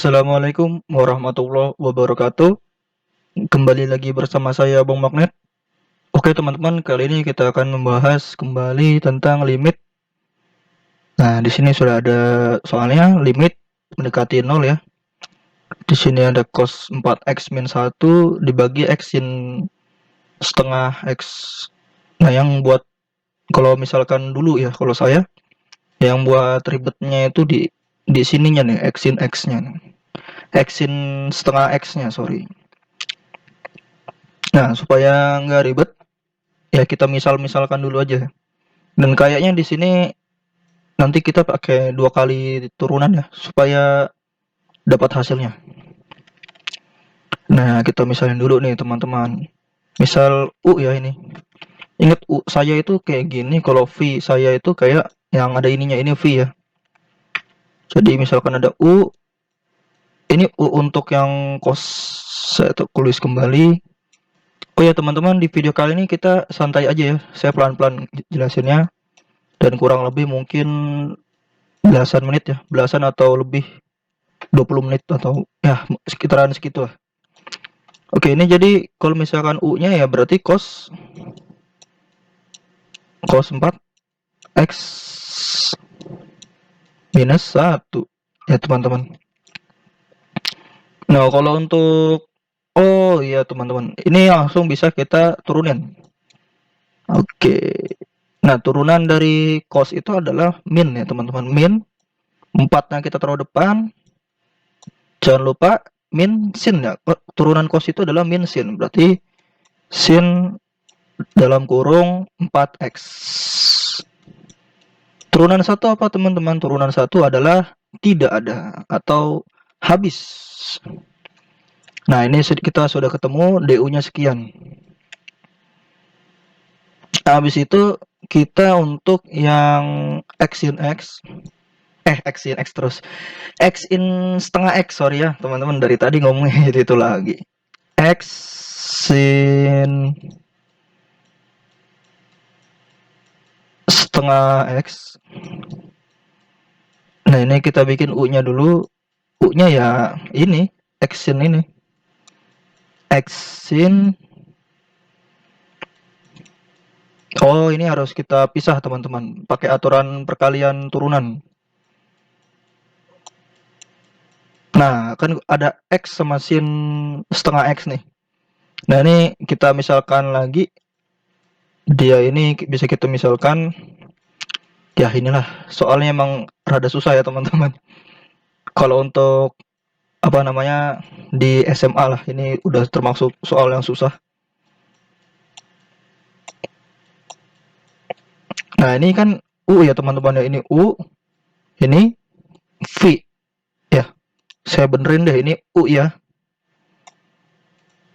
Assalamualaikum warahmatullahi wabarakatuh. Kembali lagi bersama saya Bang Magnet. Oke teman-teman, kali ini kita akan membahas kembali tentang limit. Nah, di sini sudah ada soalnya limit mendekati 0 ya. Di sini ada cos 4x min 1 dibagi x sin setengah x. Nah, yang buat kalau misalkan dulu ya, kalau saya yang buat ribetnya itu di sininya nih, x sin x-nya. X sin setengah x-nya, sorry. Nah, supaya nggak ribet, ya kita misalkan dulu aja. Dan kayaknya di sini nanti kita pakai 2 kali turunan ya, supaya dapat hasilnya. Nah, kita misalin dulu nih teman-teman. Misal U ya ini. Ingat U saya itu kayak gini, kalau V saya itu kayak yang ada ininya, ini V ya. Jadi misalkan ada U, ini U untuk yang cos, saya tulis kembali. Oh ya teman-teman, di video kali ini kita santai aja ya, saya pelan-pelan jelasinnya. Dan kurang lebih mungkin belasan menit ya, belasan atau lebih 20 menit atau ya sekitaran segitu lah. Oke, ini jadi kalau misalkan U-nya ya berarti cos 4 X minus 1 ya teman-teman. Nah, kalau untuk oh iya teman-teman, ini langsung bisa kita turunin. Oke. Nah, turunan dari cos itu adalah min ya teman-teman. Min 4-nya kita taruh depan. Jangan lupa min sin ya. Turunan cos itu adalah min sin. Berarti sin dalam kurung 4x. Turunan 1 apa teman-teman? Turunan 1 adalah tidak ada atau habis. Nah, ini kita sudah ketemu DU-nya sekian. Habis itu kita untuk yang X in X, X in X terus. X in setengah X, sorry ya teman-teman, dari tadi ngomongnya itu lagi. X sin setengah X. Nah, ini kita bikin U-nya dulu. U-nya ya ini, X sin ini. X sin. Oh, ini harus kita pisah teman-teman, pakai aturan perkalian turunan. Nah, kan ada X sama sin setengah X nih. Nah, ini kita misalkan lagi, dia ini bisa kita misalkan, ya inilah, soalnya emang rada susah ya teman-teman. Kalau untuk apa namanya di SMA lah, ini udah termasuk soal yang susah. Nah, ini kan U ya teman-teman ya, ini U, ini V ya. Saya benerin deh, ini U ya.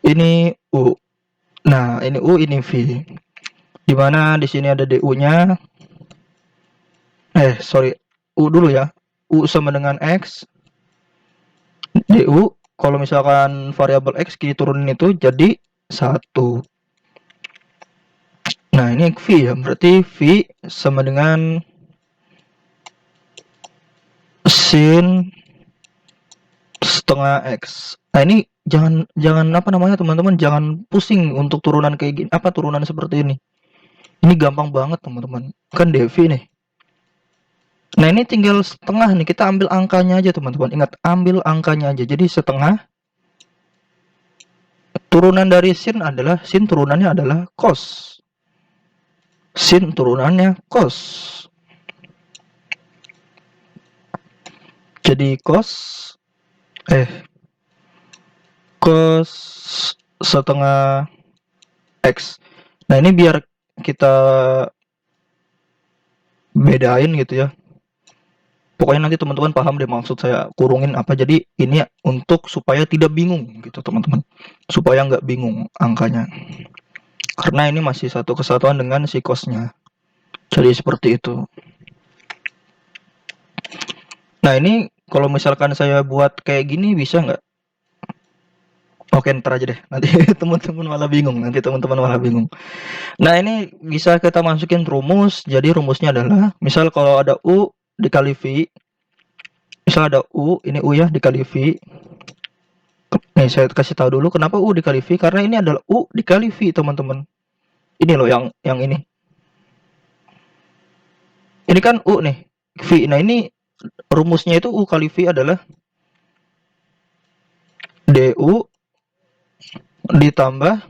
Ini U. Nah, ini U, ini V. Dimana di sini ada DU-nya. Sorry, U dulu ya. U sama dengan X. DU, kalau misalkan variabel X diturunin itu jadi 1. Nah, ini V ya. Berarti V sama dengan sin setengah X. Nah, ini jangan apa namanya teman-teman, jangan pusing untuk turunan kayak gini, apa turunan seperti ini. Ini gampang banget teman-teman. Kan DV nih. Nah, ini tinggal setengah nih, kita ambil angkanya aja teman-teman. Ingat, ambil angkanya aja. Jadi setengah. Turunan dari sin turunannya adalah cos. Sin turunannya cos. Jadi cos setengah X. Nah, ini biar kita bedain gitu ya. Pokoknya nanti teman-teman paham deh maksud saya kurungin apa. Jadi ini untuk supaya tidak bingung gitu teman-teman. Supaya nggak bingung angkanya. Karena ini masih satu kesatuan dengan si cosnya. Jadi seperti itu. Nah, ini kalau misalkan saya buat kayak gini bisa nggak? Oke, ntar aja deh. Nanti teman-teman malah bingung. Nah, ini bisa kita masukin rumus. Jadi rumusnya adalah, misal kalau ada U dikali V, Misal ada U, ini U ya dikali V. Nih saya kasih tahu dulu kenapa U dikali V, karena ini adalah U dikali V, teman-teman. Ini loh yang ini. Ini kan U nih, V. Nah, ini rumusnya itu U kali V adalah DU ditambah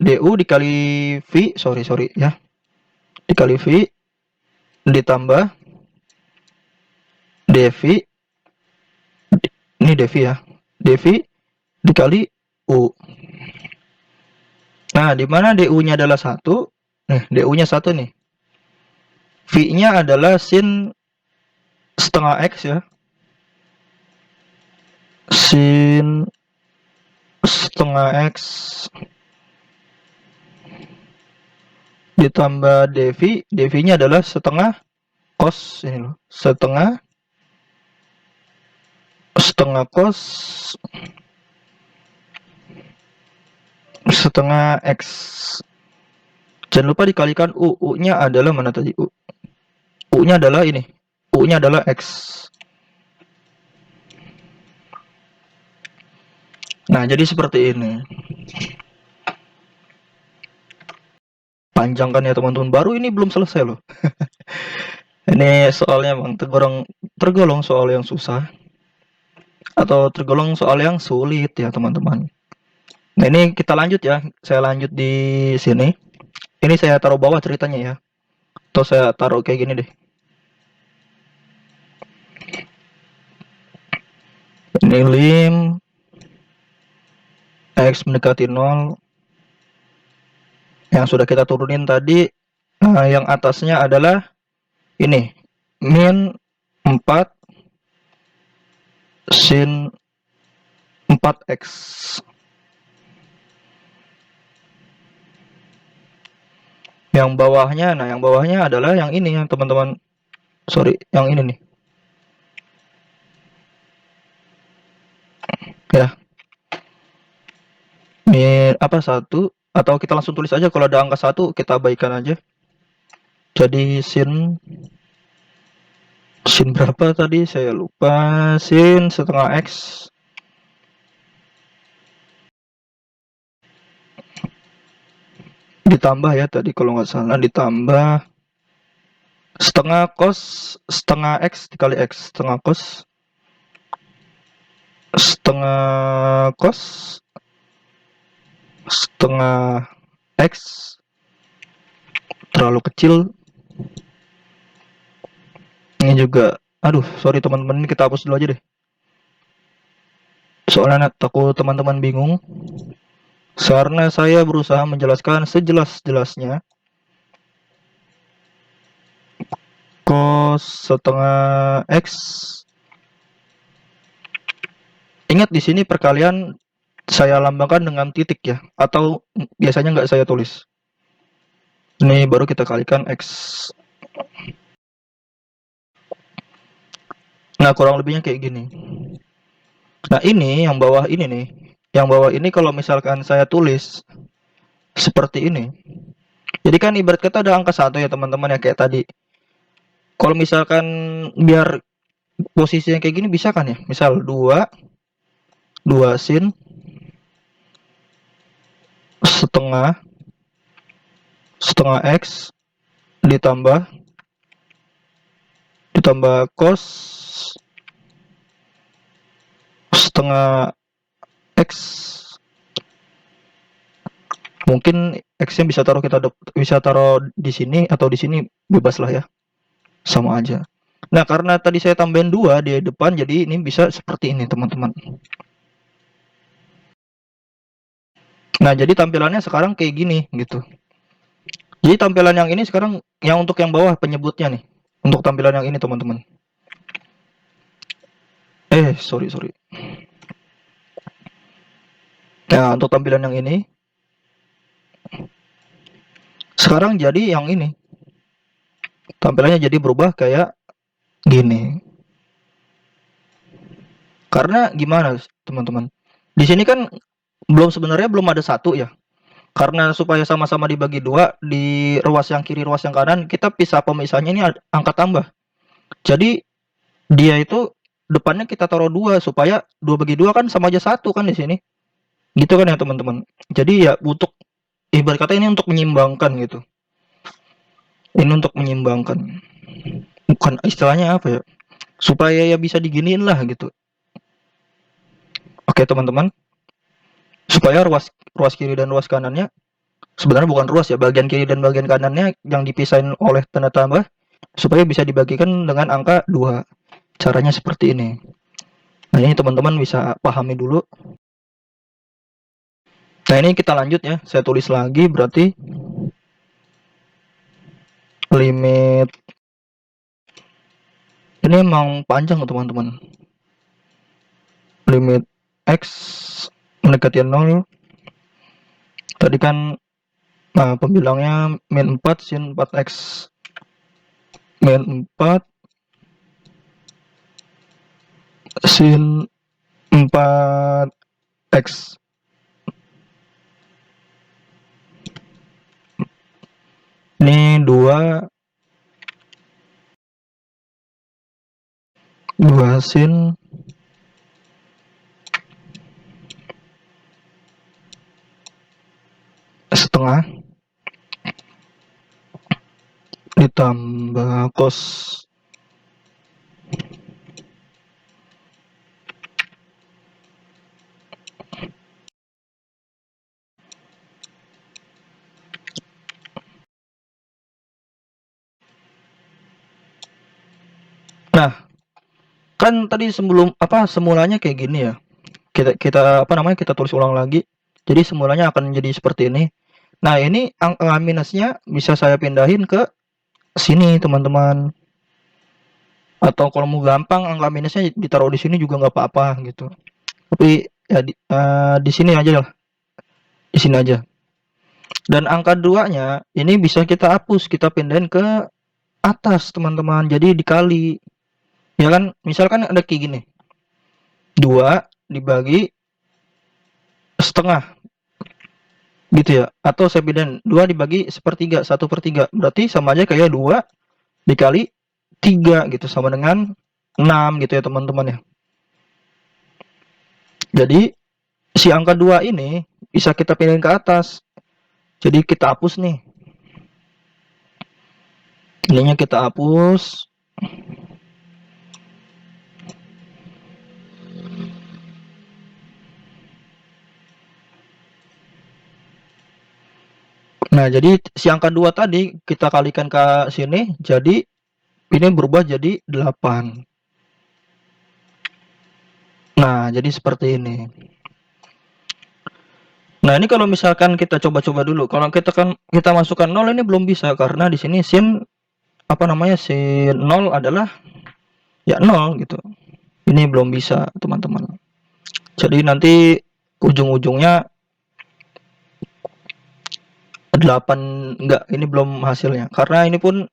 DU dikali V, sorry ya. Dikali V ditambah dV, ini dV ya. dV dikali U. Nah, di mana DU-nya adalah 1? Nih, DU-nya 1 nih. V-nya adalah sin setengah X ya. Sin setengah X ditambah dV, dV-nya adalah setengah cos ini loh. Setengah cos setengah X. Jangan lupa dikalikan U. U-nya adalah mana tadi? U-nya adalah ini. U-nya adalah X. Nah, jadi seperti ini. Panjang kan ya teman-teman. Baru ini belum selesai loh. Ini soalnya emang tergolong soal yang susah. Atau tergolong soal yang sulit ya teman-teman. Nah, ini kita lanjut ya. Saya lanjut di sini. Ini saya taruh bawah ceritanya ya. Atau saya taruh kayak gini deh. Ini lim X mendekati 0. Yang sudah kita turunin tadi. Nah, yang atasnya adalah ini. Min 4 sin 4X. Yang bawahnya, yang bawahnya adalah yang ini ya teman-teman. Yang ini nih. Ya. Ini apa 1? Atau kita langsung tulis aja, kalau ada angka 1 kita abaikan aja. Jadi sin berapa tadi? Saya lupa. Sin setengah X ditambah ya tadi kalau nggak salah, ditambah setengah cos setengah X dikali X, setengah cos setengah X terlalu kecil. Ini juga, aduh sorry teman-teman, ini kita hapus dulu aja deh. Soalnya takut teman-teman bingung. Karena saya berusaha menjelaskan sejelas-jelasnya. Cos setengah X. Ingat di sini perkalian saya lambangkan dengan titik ya. Atau biasanya nggak saya tulis. Ini baru kita kalikan X. Nah, kurang lebihnya kayak gini. Nah, ini yang bawah ini nih. Yang bawah ini kalau misalkan saya tulis seperti ini. Jadi kan ibarat kata ada angka 1 ya teman-teman ya, kayak tadi. Kalau misalkan biar posisinya kayak gini bisa kan ya? Misal 2 sin setengah X ditambah cos setengah X. Mungkin X-nya bisa taruh di sini atau di sini, bebas lah ya. Sama aja. Nah, karena tadi saya tambahin 2 di depan, jadi ini bisa seperti ini, teman-teman. Nah, jadi tampilannya sekarang kayak gini, gitu. Jadi tampilan yang ini sekarang, yang untuk yang bawah penyebutnya nih. Untuk tampilan yang ini, teman-teman. Sorry. Nah, untuk tampilan yang ini. Sekarang jadi yang ini. Tampilannya jadi berubah kayak gini. Karena gimana, teman-teman? Di sini kan sebenarnya belum ada 1 ya. Karena supaya sama-sama dibagi 2, di ruas yang kiri, ruas yang kanan, kita pisah pemisahnya ini angka tambah. Jadi Dia itu depannya kita taruh 2 supaya 2 bagi 2 kan sama aja 1 kan di sini. Gitu kan ya teman-teman. Jadi ya untuk ibarat kata ini untuk menyimbangkan gitu. Ini untuk menyimbangkan. Bukan istilahnya apa ya? Supaya ya bisa diginiin lah gitu. Oke teman-teman. Supaya ruas ruas kiri dan ruas kanannya sebenarnya bukan ruas ya, bagian kiri dan bagian kanannya yang dipisahin oleh tanda tambah supaya bisa dibagikan dengan angka 2. Caranya seperti ini. Nah, ini teman-teman bisa pahami dulu. Nah, ini kita lanjut ya. Saya tulis lagi berarti limit ini emang panjang teman-teman. Limit X mendekati 0. Tadi kan pembilangnya min 4 sin 4X. Min 4 sin 4X. Ini 2 sin setengah ditambah cos. Nah, kan tadi sebelum semulanya kayak gini ya. Kita kita apa namanya kita tulis ulang lagi. Jadi semulanya akan jadi seperti ini. Nah, ini angka minusnya bisa saya pindahin ke sini, teman-teman. Atau kalau mau gampang angka minusnya ditaruh di sini juga nggak apa-apa gitu. Tapi ya di sini aja lah. Di sini aja. Dan angka 2-nya ini bisa kita hapus, kita pindahin ke atas, teman-teman. Jadi dikali. Ya kan, misalkan ada kayak gini. 2 dibagi setengah gitu ya, atau saya pindahin 2 dibagi sepertiga, 1/3, berarti sama aja kayak 2 dikali 3 gitu, sama dengan 6 gitu ya teman-teman ya. Jadi si angka 2 ini bisa kita pindahin ke atas, jadi kita hapus nih, ininya kita hapus. Nah, jadi si angka 2 tadi kita kalikan ke sini, jadi ini berubah jadi 8. Nah, jadi seperti ini. Nah, ini kalau misalkan kita coba-coba dulu. Kalau kita masukkan 0 ini belum bisa karena di sini sin sin 0 adalah ya 0 gitu. Ini belum bisa, teman-teman. Jadi nanti ujung-ujungnya 8 enggak, ini belum hasilnya. Karena ini pun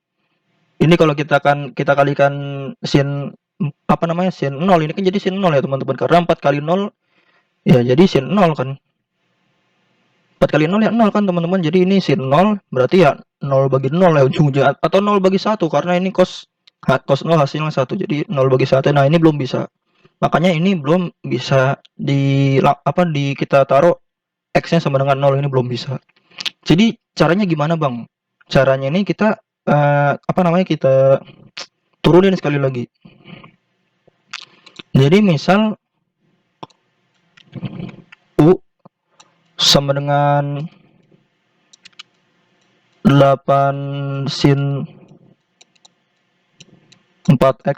ini kalau kita kalikan sin sin 0 ini kan jadi sin 0 ya, teman-teman. Karena 4 kali 0 ya jadi sin 0 kan. 4 kali 0 ya 0 kan, teman-teman. Jadi ini sin 0 berarti ya 0 bagi 0 ya ujung-ujungnya, atau 0 bagi 1 karena ini cos 0 hasilnya 1. Jadi 0 bagi 1. Nah, ini belum bisa. Makanya ini belum bisa kita taruh X-nya sama dengan 0, ini belum bisa. Jadi caranya gimana, Bang? Caranya ini kita kita turunin sekali lagi. Jadi misal U sama dengan 8 sin 4X.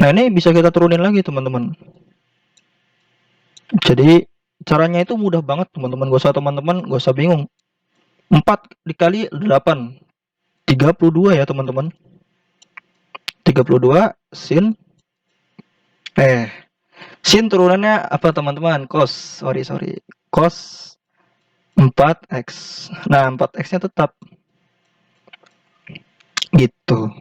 Nah, ini bisa kita turunin lagi, teman-teman. Jadi caranya itu mudah banget, teman-teman. Gak usah bingung. 4 dikali 8 32 ya, teman-teman. 32 sin turunannya apa, teman-teman? Cos. Sorry. Cos 4X. Nah, 4X-nya tetap gitu.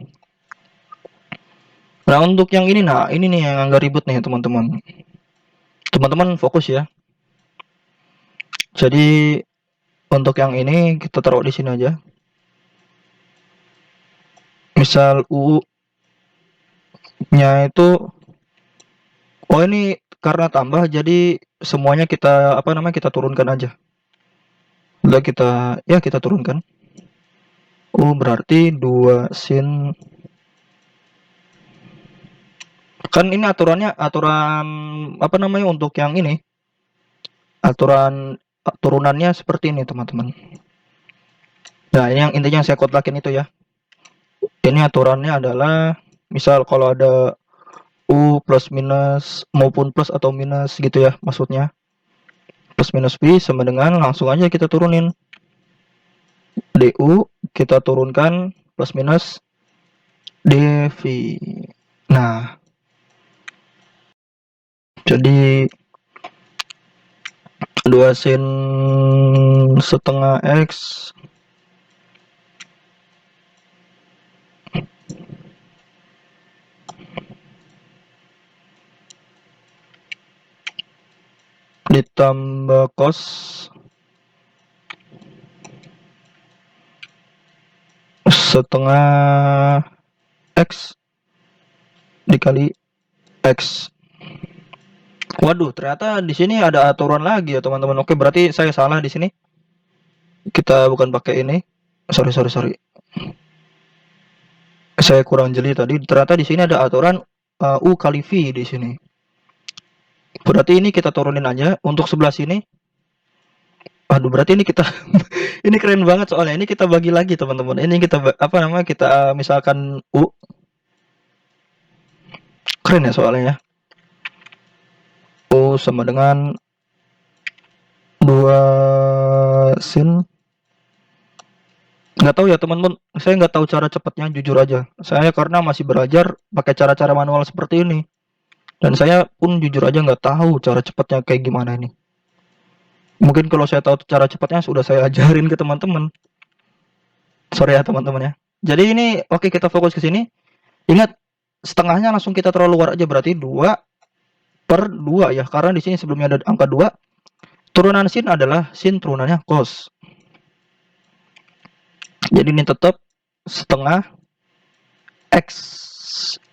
Nah, untuk yang ini ini nih yang agak ribet nih, teman-teman. Teman-teman fokus ya. Jadi, untuk yang ini kita taruh di sini aja. Misal U nya itu, oh ini karena tambah jadi semuanya kita apa namanya kita turunkan aja. Udah kita turunkan. U berarti 2 sin, kan ini aturan apa namanya untuk yang ini, aturan turunannya seperti ini teman-teman. Nah ini yang intinya saya kotlakin itu ya. Ini aturannya adalah misal kalau ada U plus minus maupun plus atau minus gitu ya maksudnya. Plus minus V sama dengan langsung aja kita turunin. DU kita turunkan plus minus DV. Nah, jadi 2 sin setengah X ditambah cos setengah X dikali X. Waduh, ternyata di sini ada aturan lagi ya teman-teman. Oke, berarti saya salah di sini. Kita bukan pakai ini. Sorry, sorry, sorry. Saya kurang jeli tadi. Ternyata di sini ada aturan U kali V di sini. Berarti ini kita turunin aja. Untuk sebelah sini, aduh berarti ini kita ini keren banget soalnya. Ini kita bagi lagi teman-teman. Ini kita apa namanya kita misalkan U, keren ya soalnya ya. U sama dengan 2 sin, nggak tahu ya teman-teman, saya nggak tahu cara cepatnya jujur aja. Saya karena masih belajar pakai cara-cara manual seperti ini. Dan saya pun jujur aja nggak tahu cara cepatnya kayak gimana ini. Mungkin kalau saya tahu cara cepatnya sudah saya ajarin ke teman-teman. Sorry ya teman-teman ya. Jadi ini oke kita fokus ke sini. Ingat setengahnya langsung kita taruh luar aja berarti 2/2 ya. Karena di sini sebelumnya ada angka 2. Turunan sin adalah sin turunannya cos. Jadi ini tetap setengah X.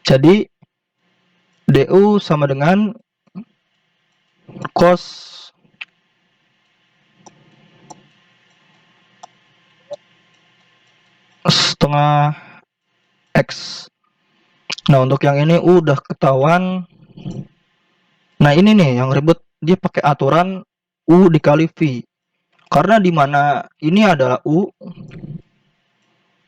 Jadi DU sama dengan cos setengah X. Nah untuk yang ini udah ketahuan. Nah ini nih yang ribet, dia pakai aturan U dikali V. Karena di mana ini adalah U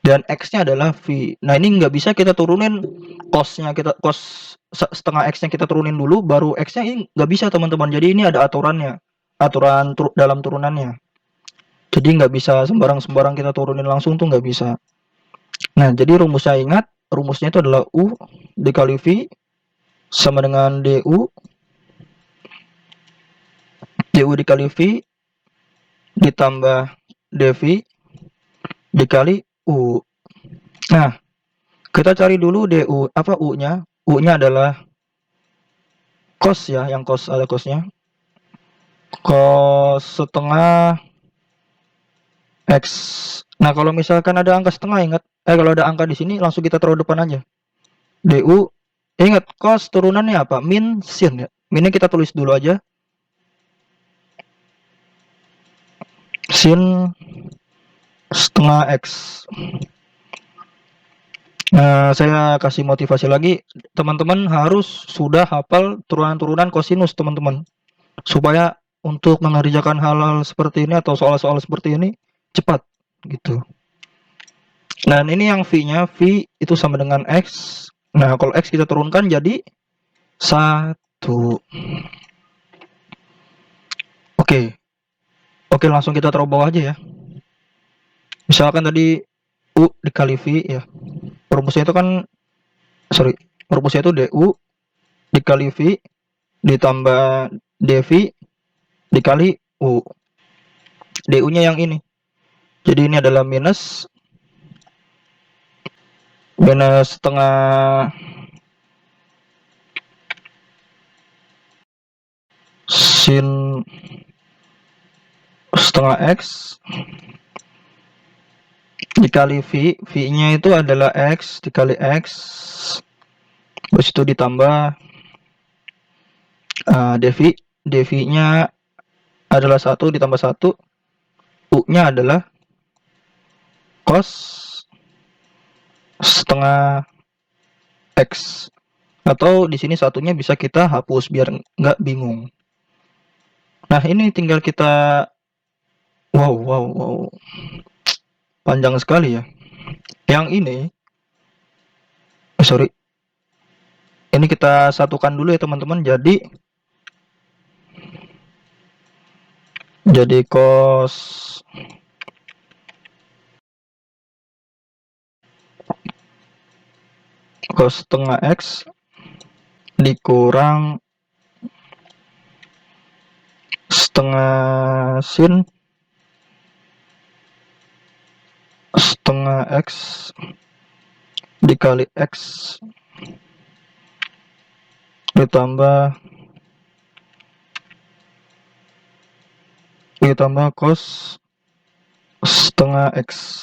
dan X-nya adalah V. Nah ini nggak bisa kita turunin cos-nya, kita cos setengah X-nya kita turunin dulu, baru X-nya ini nggak bisa teman-teman. Jadi ini ada aturannya, aturan dalam turunannya. Jadi nggak bisa sembarang-sembarang kita turunin langsung tuh nggak bisa. Nah jadi rumusnya ingat, rumusnya itu adalah U dikali V sama dengan DU dikali V ditambah DV dikali U. Nah, kita cari dulu DU apa U-nya. U-nya adalah cos ya, yang cos ada cosnya. Cos setengah X. Nah, kalau misalkan ada angka setengah ingat, kalau ada angka di sini langsung kita taruh depan aja. DU, ingat cos turunannya apa? Min sin ya. Minnya kita tulis dulu aja. Sin setengah X. Nah, saya kasih motivasi lagi, teman-teman harus sudah hafal turunan-turunan kosinus, teman-teman. Supaya untuk mengerjakan hal-hal seperti ini atau soal-soal seperti ini cepat gitu. Dan ini yang V-nya, V itu sama dengan X. Nah, kalau X kita turunkan jadi 1. Oke. Oke, langsung kita taruh bawah aja ya. Misalkan tadi U dikali V ya. Rumusnya itu kan, sorry, rumusnya itu DU dikali V ditambah DV dikali U. DU-nya yang ini. Jadi ini adalah minus setengah sin setengah X dikali V, V-nya itu adalah X dikali X, terus itu ditambah dv, dv-nya adalah 1 ditambah 1, U-nya adalah cos setengah X. Atau di sini satunya bisa kita hapus biar nggak bingung. Nah, ini tinggal kita wow, panjang sekali ya. Yang ini, sorry, ini kita satukan dulu ya teman-teman. Jadi cos setengah X dikurang setengah sin setengah X dikali X ditambah cos setengah X.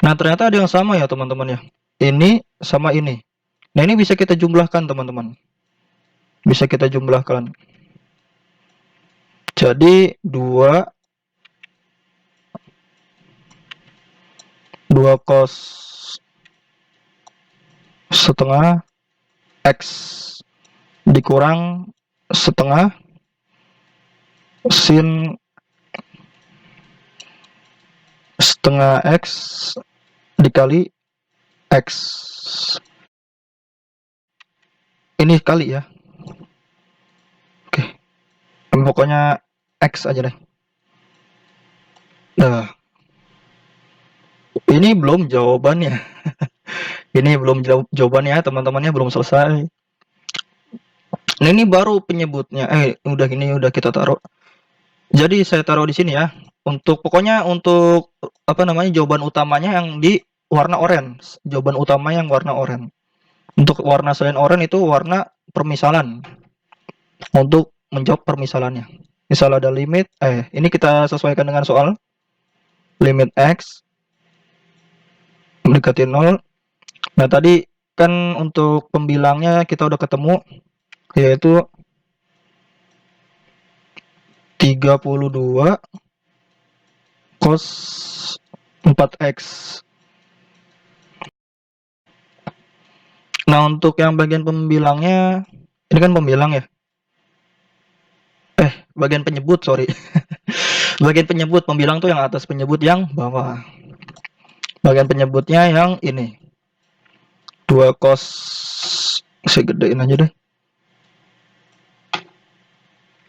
Nah, ternyata ada yang sama ya teman-teman ya. Ini sama ini. Nah, ini bisa kita jumlahkan teman-teman. Bisa kita jumlahkan. Jadi 2 cos setengah X dikurang setengah sin setengah X dikali X. Ini kali ya. Oke. Pokoknya X aja deh. Nah, ini belum jawabannya. Ini belum jawabannya, teman-temannya belum selesai. Nah, ini baru penyebutnya. Udah kita taruh. Jadi saya taruh di sini ya. Pokoknya untuk apa namanya jawaban utamanya yang di warna orange. Jawaban utama yang warna orange. Untuk warna selain orange itu warna permisalan. Untuk menjawab permisalannya. Misal ada limit, ini kita sesuaikan dengan soal limit X mendekati 0. Nah, tadi kan untuk pembilangnya kita udah ketemu, yaitu 32 cos 4X. Nah, untuk yang bagian pembilangnya, ini kan pembilang ya. Bagian penyebut, sorry. Bagian penyebut, pembilang tuh yang atas, penyebut yang bawah. Bagian penyebutnya yang ini. 2 cos, saya gedein aja deh.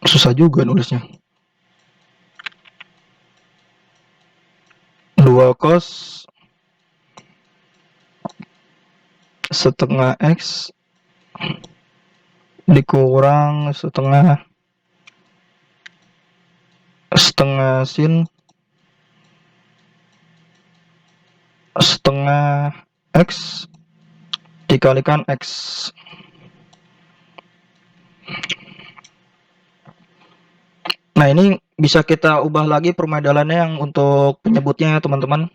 Susah juga nulisnya. 2 cos setengah X dikurang setengah sin setengah X dikalikan X. Nah, ini bisa kita ubah lagi permodalannya yang untuk penyebutnya teman-teman.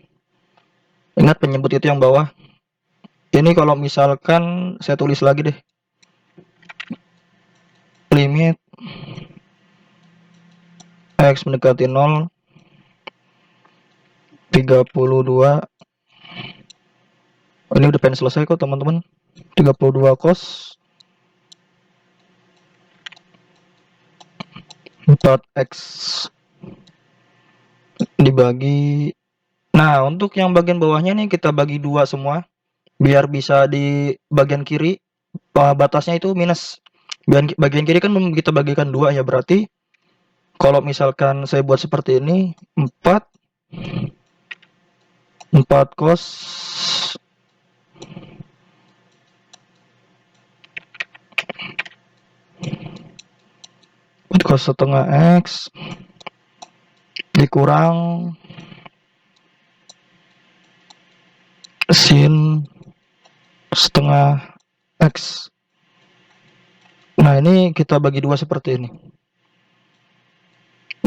Ingat penyebut itu yang bawah. Ini kalau misalkan saya tulis lagi deh. Limit X mendekati 0 32. Ini udah pengen selesai kok teman-teman. 32 cos 4X dibagi. Nah, untuk yang bagian bawahnya nih kita bagi 2 semua. Biar bisa di bagian kiri batasnya itu minus. Bagian kiri kan kita bagikan 2 ya, berarti kalau misalkan saya buat seperti ini 4 cos 4 cos setengah X dikurang sin setengah X. Nah, ini kita bagi dua seperti ini.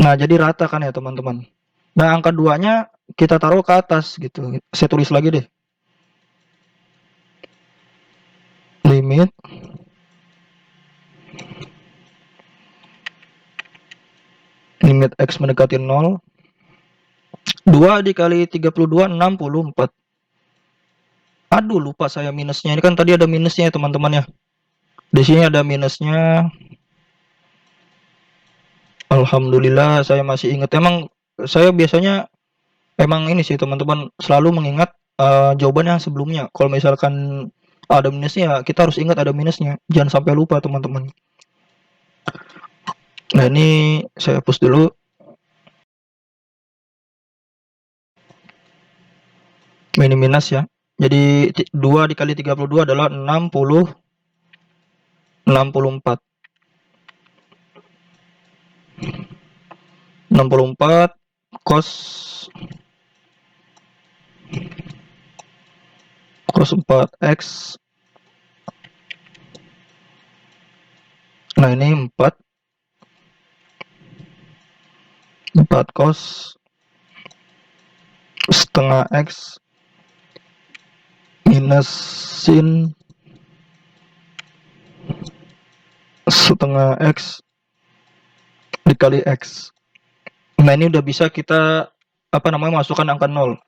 Nah, jadi rata kan ya teman-teman. Nah, angka 2-nya kita taruh ke atas gitu. Saya tulis lagi deh. Limit x mendekati 0. 2 dikali 32, 64. Aduh, lupa saya minusnya. Ini kan tadi ada minusnya ya teman-teman ya. Di sini ada minusnya. Alhamdulillah saya masih ingat. Emang saya biasanya emang ini sih teman-teman selalu mengingat jawaban yang sebelumnya. Kalau misalkan ada minusnya, ya kita harus ingat ada minusnya. Jangan sampai lupa teman-teman. Nah, ini saya hapus dulu. Mini minus ya. Jadi 2 dikali 32 adalah 64. 64 cos 4x. Nah, ini 4 cos setengah x minus sin setengah x dikali x. Nah, ini udah bisa kita masukkan angka 0.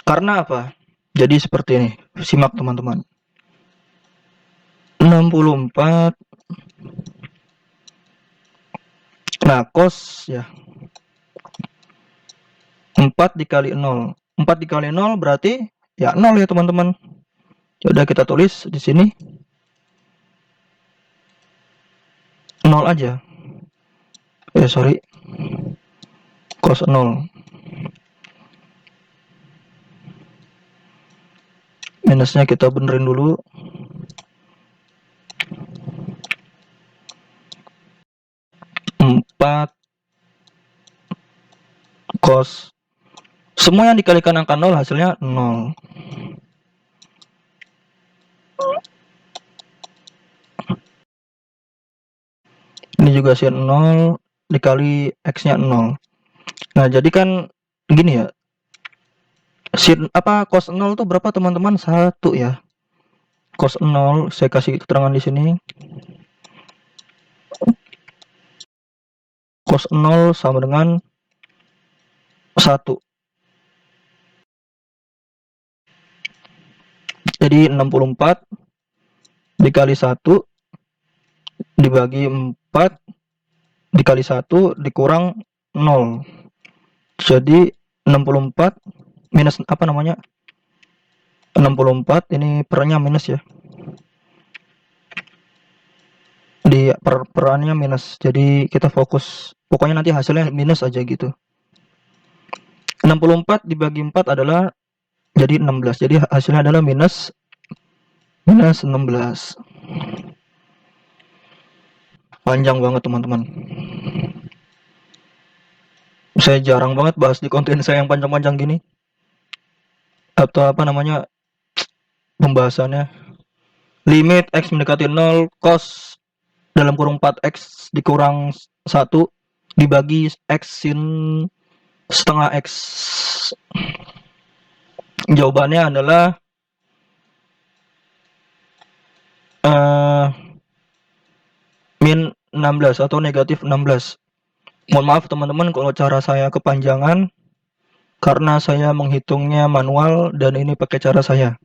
Karena apa? Jadi seperti ini. Simak teman-teman. 64. Nah, cos ya. 4 dikali 0. 4 dikali 0 berarti ya 0 ya teman-teman. Sudah kita tulis di sini 0 aja. Sorry. Cos 0. Minusnya kita benerin dulu. 4 cos. Semua yang dikalikan angka 0 hasilnya 0. Ini juga sin 0 dikali x-nya 0. Nah, jadi kan gini ya. Sin cos 0 itu berapa teman-teman? 1 ya. Cos 0 saya kasih keterangan di sini. Cos 0 sama dengan 1. Jadi 64 dikali 1 dibagi 4 dikali 1 dikurang 0. Jadi 64 minus 64 ini perannya minus ya. Di perannya minus. Jadi kita fokus. Pokoknya nanti hasilnya minus aja gitu. 64 dibagi 4 adalah jadi 16. Jadi hasilnya adalah minus 16. Panjang banget teman-teman. Saya jarang banget bahas di konten saya yang panjang-panjang gini. Atau pembahasannya. Limit x mendekati 0 cos dalam kurung 4x dikurang 1 dibagi x sin setengah x. Jawabannya adalah min 16 atau negatif 16. Mohon maaf teman-teman kalau cara saya kepanjangan karena saya menghitungnya manual dan ini pakai cara saya.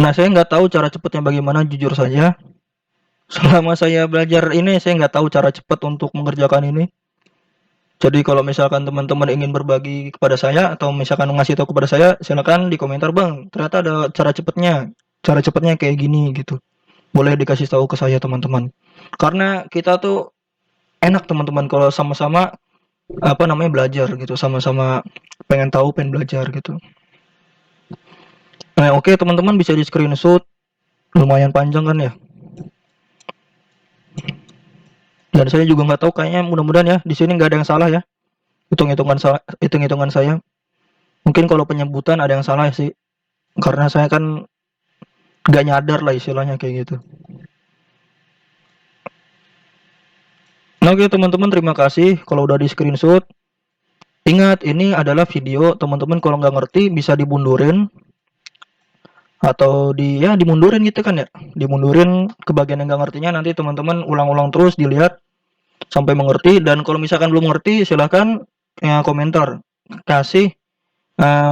Nah, saya nggak tahu cara cepatnya bagaimana, jujur saja. Selama saya belajar ini, saya nggak tahu cara cepat untuk mengerjakan ini. Jadi kalau misalkan teman-teman ingin berbagi kepada saya atau misalkan ngasih tahu kepada saya, silakan di komentar, Bang. Ternyata ada cara cepatnya. Cara cepatnya kayak gini gitu. Boleh dikasih tahu ke saya teman-teman. Karena kita tuh enak teman-teman kalau sama-sama belajar gitu, sama-sama pengen tahu, pengen belajar gitu. Nah, oke teman-teman, bisa di screenshot. Lumayan panjang kan ya. Dan saya juga nggak tahu, kayaknya mudah-mudahan ya di sini nggak ada yang salah ya. Hitung-hitungan saya. Mungkin kalau penyebutan ada yang salah sih. Karena saya kan nggak nyadar lah istilahnya kayak gitu. Nah, oke teman-teman, terima kasih kalau udah di screenshot. Ingat, ini adalah video, teman-teman kalau nggak ngerti bisa dibundurin atau dimundurin gitu kan ya, dimundurin ke bagian yang nggak ngertinya, nanti teman-teman ulang-ulang terus dilihat sampai mengerti. Dan kalau misalkan belum ngerti, silahkan komentar, kasih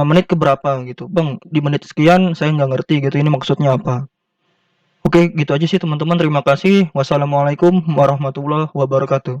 menit keberapa gitu, bang di menit sekian saya nggak ngerti gitu, ini maksudnya apa. Oke, gitu aja sih teman-teman, terima kasih. Wassalamualaikum warahmatullahi wabarakatuh.